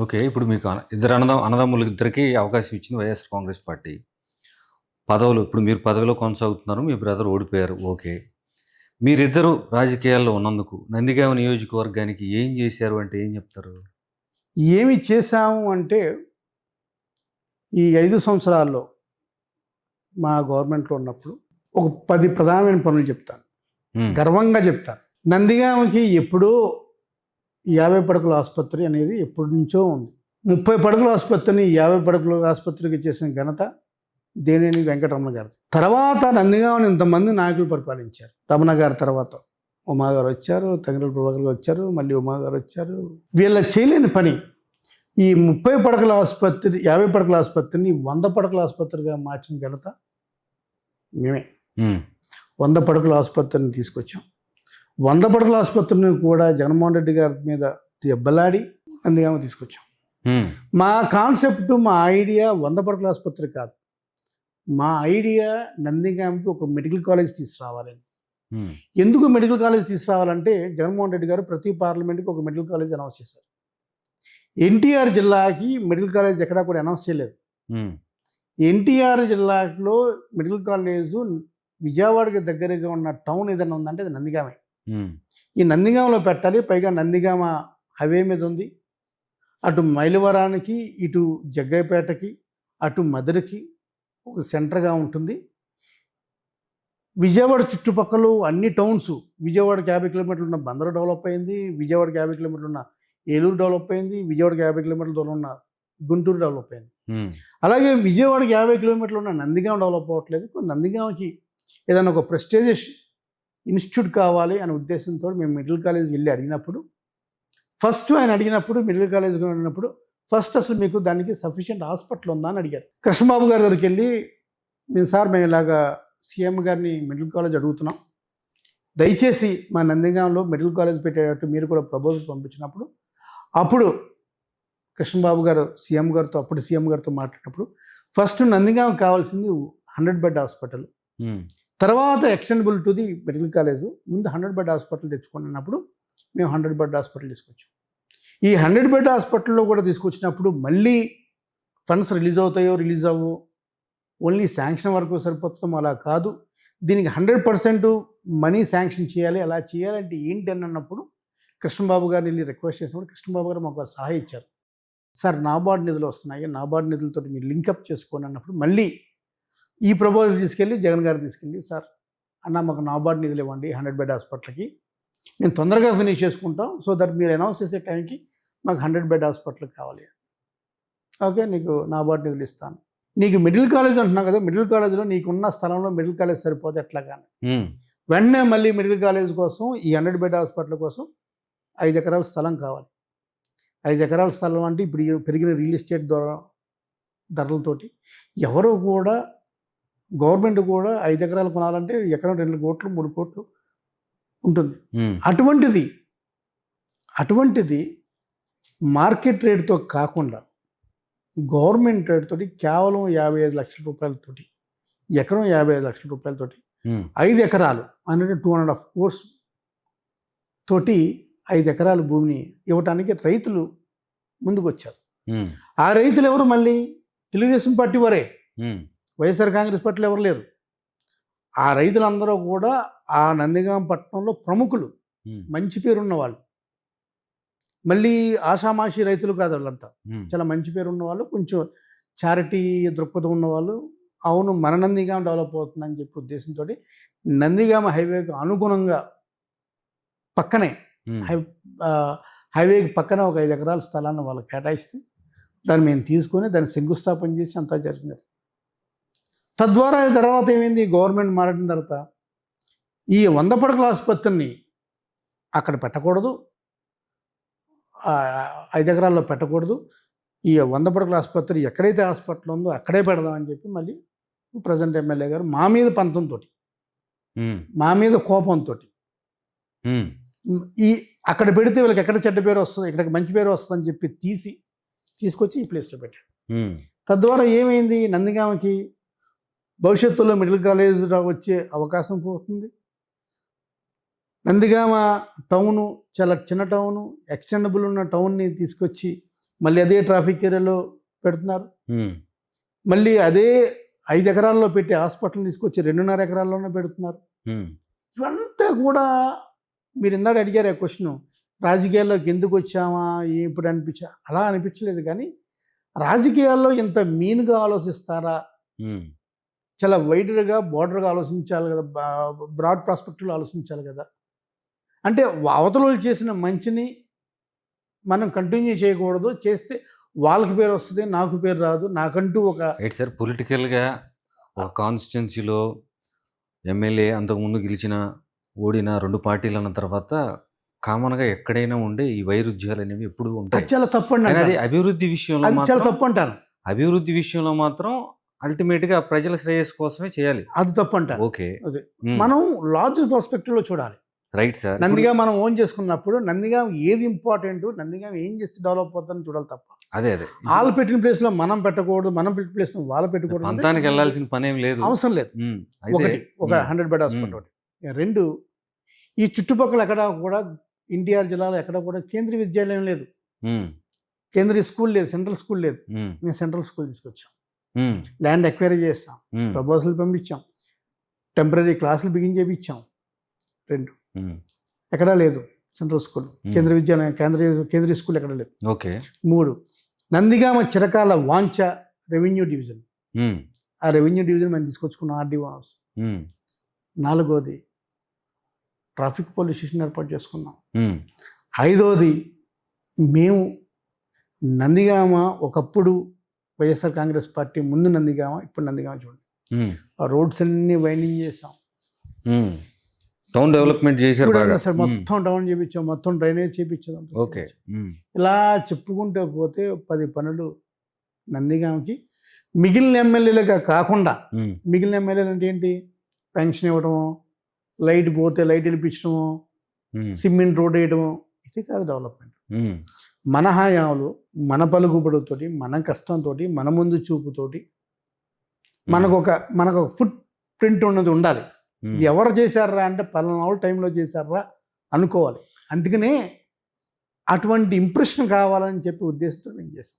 Okay. ఇప్పుడు మీకు ఇద్దరు అన్నదమ్ములిద్దరికీ అవకాశం ఇచ్చింది వైఎస్ఆర్ కాంగ్రెస్ పార్టీ. ఇప్పుడు మీరు పదవిలో కొనసాగుతున్నారు. మీ బ్రదర్ ఓడిపోయారు. ఓకే. మీరిద్దరూ రాజకీయాల్లో ఉన్నందుకు నందిగామ నియోజకవర్గానికి ఏం జేశారు అంటే ఏం జెప్తారు? ఏమి చేశాము అంటే, ఈ 5 సంవత్సరాల్లో మా గవర్నమెంట్‌లో ఉన్నప్పుడు ఒక 10 ప్రధానమైన పనులు చెప్తాను. గర్వంగా చెప్తాను. నందిగామకి ఎప్పుడో 50 పడకల ఆసుపత్రి అనేది ఎప్పటినుంచో ఉంది. 30 పడకల ఆసుపత్రిని 50 పడకల ఆసుపత్రికి చేసిన ఘనత దేనేని వెంకటరమణ గారిది. తర్వాత నందిగామని ఇంతమంది నాయకులు పరిపాలించారు. రమణ గారి తర్వాత ఉమా గారు వచ్చారు, తంగిరాల ప్రభాకర్ గారు వచ్చారు, మళ్ళీ ఉమా గారు వచ్చారు. వీళ్ళ చేయలేని పని ఈ 30 పడకల ఆసుపత్రి 50 పడకల ఆసుపత్రిని 100 పడకల ఆసుపత్రిగా మార్చిన ఘనత మేమే. 100 పడకల ఆసుపత్రిని తీసుకొచ్చాం. 100 పడకల ఆసుపత్రిని కూడా జగన్మోహన్ రెడ్డి గారి మీద దెబ్బలాడి నందిగామ తీసుకొచ్చాం. మా కాన్సెప్ట్, మా ఐడియా 100 పడకల ఆసుపత్రి కాదు. మా ఐడియా నందిగామకి ఒక మెడికల్ కాలేజ్ తీసుకురావాలని. ఎందుకు మెడికల్ కాలేజ్ తీసుకురావాలంటే జగన్మోహన్ రెడ్డి గారు ప్రతి పార్లమెంట్కి ఒక మెడికల్ కాలేజ్ అనౌన్స్ చేశారు. ఎన్టీఆర్ జిల్లాకి మెడికల్ కాలేజ్ ఎక్కడా కూడా అనౌన్స్ చేయలేదు. ఎన్టీఆర్ జిల్లాలో మెడికల్ కాలేజు విజయవాడకి దగ్గరగా ఉన్న టౌన్ ఏదైనా ఉందంటే అది నందిగామే. ఈ నందిగామలో పెట్టాలి. పైగా నందిగామ హైవే మీద ఉంది. అటు మైలవరానికి, ఇటు జగ్గయ్యపేటకి, అటు మధురకి ఒక సెంటర్గా ఉంటుంది. విజయవాడ చుట్టుపక్కల అన్ని టౌన్స్, విజయవాడకి 50 కిలోమీటర్లు ఉన్న బందరు డెవలప్ అయింది, విజయవాడకి 50 కిలోమీటర్లు ఉన్న ఏలూరు డెవలప్ అయింది, విజయవాడకి 50 కిలోమీటర్ల దూరం ఉన్న గుంటూరు డెవలప్ అయింది. అలాగే విజయవాడకి 50 కిలోమీటర్లు ఉన్న నందిగామ డెవలప్ అవ్వట్లేదు. నందిగామకి ఏదైనా ఒక ప్రెస్టీజియస్ ఇన్స్టిట్యూట్ కావాలి అనే ఉద్దేశంతో మేము మెడికల్ కాలేజ్కి వెళ్ళి అడిగినప్పుడు, ఆయన అడిగినప్పుడు మెడికల్ కాలేజ్కి వెళ్ళినప్పుడు అసలు మీకు దానికి సఫిషియెంట్ హాస్పిటల్ ఉందా అని అడిగారు. కృష్ణబాబు గారి దగ్గరికి వెళ్ళి, మేము ఇలాగా సీఎం గారిని మెడికల్ కాలేజ్ అడుగుతున్నాం, దయచేసి మా నందిగామలో మెడికల్ కాలేజ్ పెట్టేటట్టు మీరు కూడా ప్రపోజల్ పంపించినప్పుడు, అప్పుడు కృష్ణబాబు గారు సీఎం గారితో మాట్లాడినప్పుడు ఫస్ట్ నందిగామ కావాల్సింది 100 బెడ్ హాస్పిటల్, తర్వాత extendable to the medical college. ముందు 100 బెడ్ హాస్పిటల్ తెచ్చుకున్నప్పుడు మేము 100 బెడ్ హాస్పిటల్ తీసుకొచ్చాం. ఈ 100 బెడ్ హాస్పిటల్లో కూడా తీసుకొచ్చినప్పుడు మళ్ళీ ఫండ్స్ రిలీజ్ అవ్వవు, ఓన్లీ శాంక్షన్ వరకు సరిపోతాం. అలా కాదు, దీనికి 100% మనీ శాంక్షన్ చేయాలి. అలా చేయాలంటే ఏంటి అని అన్నప్పుడు కృష్ణబాబు గారిని వెళ్ళి రిక్వెస్ట్ చేసినప్పుడు కృష్ణబాబు గారు మాకు సలహా ఇచ్చారు. సార్, నాబార్డ్ నిధులు వస్తున్నాయి, నాబార్డ్ నిధులతో మీరు లింకప్ చేసుకోండి అన్నప్పుడు మళ్ళీ ఈ ప్రపోజల్ తీసుకెళ్ళి జగన్ గారు తీసుకెళ్ళి, సార్ అన్న మాకు నాబార్డ్ నిధులు ఇవ్వండి 100 బెడ్ హాస్పిటల్కి, మేము తొందరగా ఫినిష్ చేసుకుంటాం, సో దట్ మీరు అనౌన్స్ చేసే టైంకి మాకు 100 బెడ్ హాస్పిటల్ కావాలి. ఓకే, నీకు నాబార్డ్ నిధులు ఇస్తాను. నీకు మెడికల్ కాలేజ్ అంటున్నావు కదా, మెడికల్ కాలేజ్లో నీకున్న స్థలంలో మెడికల్ కాలేజ్ సరిపోతే ఎట్లా కానీ వెంటనే మళ్ళీ మెడికల్ కాలేజ్ కోసం ఈ 100 బెడ్ హాస్పిటల్ కోసం 5 ఎకరాల స్థలం కావాలి. 5 ఎకరాల స్థలం అంటే ఇప్పుడు పెరిగిన రియల్ ఎస్టేట్ ధరలతోటి ఎవరు కూడా, గవర్నమెంట్ కూడా 5 ఎకరాలు కొనాలంటే ఎకరం 2 కోట్లు 3 కోట్లు ఉంటుంది. అటువంటిది మార్కెట్ రేట్తో కాకుండా గవర్నమెంట్ రేట్ తోటి కేవలం 55 లక్షల రూపాయలతోటి, ఎకరం 55 లక్షల రూపాయలతోటి 5 ఎకరాలు అంటే 2.5 crores తోటి 5 ఎకరాల భూమిని ఇవ్వటానికి రైతులు ముందుకు వచ్చారు. ఆ రైతులు ఎవరు? మళ్ళీ తెలుగుదేశం పార్టీ వారే, వైఎస్ఆర్ కాంగ్రెస్ పార్టీలో ఎవరు లేరు. ఆ రైతులందరూ కూడా ఆ నందిగామ పట్టణంలో ప్రముఖులు, మంచి పేరున్న వాళ్ళు. మళ్ళీ ఆషామాషి రైతులు కాదు వాళ్ళంతా, చాలా మంచి పేరు ఉన్నవాళ్ళు, కొంచెం చారిటీ దృక్పథం ఉన్నవాళ్ళు. అవును, మన నందిగామ డెవలప్ అవుతుందని చెప్పి ఉద్దేశంతో నందిగామ హైవేకి అనుగుణంగా పక్కనే హైవేకి పక్కన ఒక 5 ఎకరాల స్థలాన్ని వాళ్ళు కేటాయిస్తే దాన్ని మేము తీసుకొని దాన్ని శంకుస్థాపన చేసి అంతా జరిగింది. తద్వారా తర్వాత ఏమైంది, గవర్నమెంట్ మారిన తర్వాత ఈ 100 పడకల ఆసుపత్రిని అక్కడ పెట్టకూడదు, 5 ఎకరాల్లో పెట్టకూడదు, ఈ 100 పడకల ఆసుపత్రి ఎక్కడైతే హాస్పిటల్ ఉందో అక్కడే పెడదామని చెప్పి మళ్ళీ ప్రజెంట్ ఎమ్మెల్యే గారు మా మీద పంతంతో, మా మీద కోపంతో అక్కడ పెడితే వీళ్ళకి ఎక్కడ చెడ్డ పేరు వస్తుంది, ఇక్కడికి మంచి పేరు వస్తుంది అని చెప్పి తీసుకొచ్చి ఈ ప్లేస్లో పెట్టాడు. తద్వారా ఏమైంది, నందిగామకి భవిష్యత్తులో మెడికల్ కాలేజ్ వచ్చే అవకాశం పోతుంది. నందిగామ టౌను చాలా చిన్న టౌను, ఎక్స్టెండబుల్ ఉన్న టౌన్ని తీసుకొచ్చి మళ్ళీ అదే ట్రాఫిక్ ఏరియాలో పెడుతున్నారు. ఉమ్, మళ్ళీ అదే 5 ఎకరాల్లో పెట్టి హాస్పిటల్ తీసుకొచ్చి 2.5 ఎకరాల్లోనే పెడుతున్నారు. ఉమ్, ఇవంతా కూడా మీరు ఇందాక అడిగారు ఆ క్వశ్చన్, రాజకీయాల్లోకి ఎందుకు వచ్చామా ఇప్పుడు అలా అనిపించలేదు. కానీ రాజకీయాల్లో ఇంత మీన్గా ఆలోచిస్తారా, ఉమ్, చాలా వైడర్గా బోర్డర్గా ఆలోచించాలి కదా, బ్రాడ్ ప్రాస్పెక్టివ్లో ఆలోచించాలి కదా. అంటే అవతల వాళ్ళు చేసిన మంచిని మనం కంటిన్యూ చేయకూడదు, చేస్తే వాళ్ళకి పేరు వస్తుంది, నాకు పేరు రాదు, నాకంటూ ఒక రైట్ సార్. పొలిటికల్గా ఒక కాన్స్టిట్యున్సీలో ఎమ్మెల్యే అంతకుముందు గెలిచిన ఓడిన 2 పార్టీలు అన్న తర్వాత కామన్గా ఎక్కడైనా ఉండే ఈ వైరుధ్యాలు అనేవి ఎప్పుడు అది ఉంటాయి. చాలా తప్పు అండి. కానీ అది అభివృద్ధి విషయంలో అది చాలా మాత్రం తప్పు అంటాను. అభివృద్ధి విషయంలో మాత్రం అల్టిమేట్గా ప్రజల శ్రేయస్సు కోసమే చేయాలి. అది తప్పు అంటాను. ఓకే, అదే మనం లార్జ్ పర్స్పెక్టివ్లో చూడాలి. Right sir. నందిగా మనం ఓన్ చేసుకున్నప్పుడు నందిగా ఏది ఇంపార్టెంట్, నందిగా ఏం చేస్తే డెవలప్ అవుతుందని చూడాలి తప్ప అదే వాళ్ళు పెట్టిన ప్లేస్లో మనం పెట్టకూడదు, మనం పెట్టిన ప్లేస్లో వాళ్ళు పెట్టకూడదు. పంతానికి వెళ్ళాల్సిన పని ఏం లేదు. అవసరం లేదు. ఒకటి, ఒక 100 బెడ్ హాస్పిటల్ ఒకటి. 2, ఈ చుట్టుపక్కల ఎక్కడ కూడా ఎన్టీఆర్ జిల్లాలో ఎక్కడ కూడా కేంద్రీయ విద్యాలయం లేదు, కేంద్రీయ స్కూల్ లేదు, సెంట్రల్ స్కూల్ లేదు. మేము సెంట్రల్ స్కూల్ తీసుకొచ్చాం, ల్యాండ్ ఎక్వైరీ చేస్తాం, ప్రపోజల్ పంపించాం, టెంపరీ క్లాసులు బిగిన్ చేయించాం. 2, ఎక్కడా లేదు సెంట్రల్ స్కూల్, కేంద్రీయ విద్యాలయం, కేంద్రీయ స్కూల్ ఎక్కడ లేదు. ఓకే. 3, నందిగామ చిరకాల వాంఛ రెవెన్యూ డివిజన్. ఆ రెవెన్యూ డివిజన్ మేము తీసుకొచ్చుకున్నాం, ఆర్డీఓ హౌస్. 4వది ట్రాఫిక్ పోలీస్ స్టేషన్ ఏర్పాటు చేసుకున్నాం. 5వది మేము నందిగామ ఒకప్పుడు వైఎస్ఆర్ కాంగ్రెస్ పార్టీ ముందు నందిగామ, ఇప్పుడు నందిగామ చూడండి, ఆ రోడ్స్ అన్ని వైండింగ్ చేసాం, టౌన్ డెవలప్మెంట్ చేశారు బాగా. సార్ మొత్తం టౌన్ చేయించాం, మొత్తం డ్రైనేజ్ చేయించాం. ఓకే. ఇలా చెప్పుకుంటూ పోతే 10 పనులు నందిగామకి. మిగిలిన ఎమ్మెల్యేలుగా కాకుండా, మిగిలిన ఎమ్మెల్యేలు అంటే ఏంటి, పెన్షన్ ఇవ్వడము, లైట్ పోతే లైట్ వెలిపించడము, సిమెంట్ రోడ్ వేయడము, ఇది కాదు డెవలప్మెంట్. మన హయాంలో మన పలుకుబడితోటి, మన కష్టంతో, మన ముందు చూపుతోటి మనకు ఒక ఫుట్ ప్రింట్ ఉన్నది ఉండాలి. ఇది ఎవరు చేశారా అంటే పలానా టైంలో చేశారా అనుకోవాలి. అందుకనే అటువంటి ఇంప్రెషన్ కావాలని చెప్పి ఉద్దేశంతో మేము చేసాం.